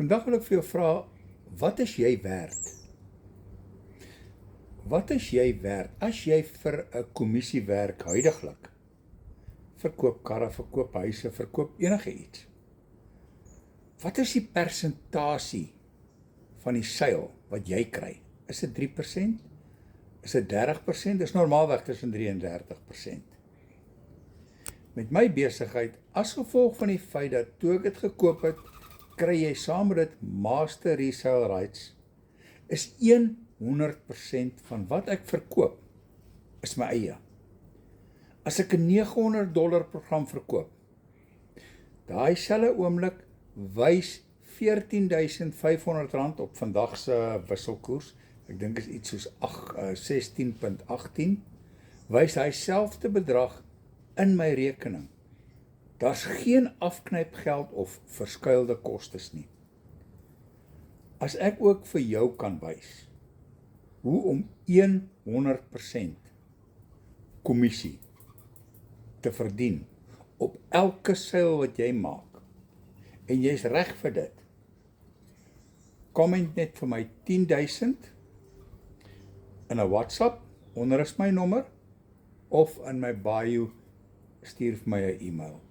Vandag wil ek vir jou vra, wat is jy werd? Wat is jy werd as jy vir 'n kommissie werk huidiglik? Verkoop karre, verkoop huise, verkoop enige iets. Wat is die persentasie van die seil wat jy kry? Is dit 3%? Is dit 30%? Dis normaalweg tussen 3 en 30%. Met my besigheid, as gevolg van die feit dat toe ek dit gekoop het, kry jy saam met dit master resale rights, is 100% van wat ek verkoop, is my eie. As ek 'n $900 program verkoop, daai selfe oomblik wys R14.500 op vandag se wisselkoers, ek dink is iets soos 16.18, wys hy selfde bedrag in my rekening. Daar's geen afknypgeld of verskuilde kostes nie. As ek ook vir jou kan wys hoe om 100% kommissie te verdien op elke seil wat jy maak, en jy's reg vir dit, comment net vir my 10.000 in 'n WhatsApp, onder is my nommer, of in my bio, stuur vir my 'n e-mail.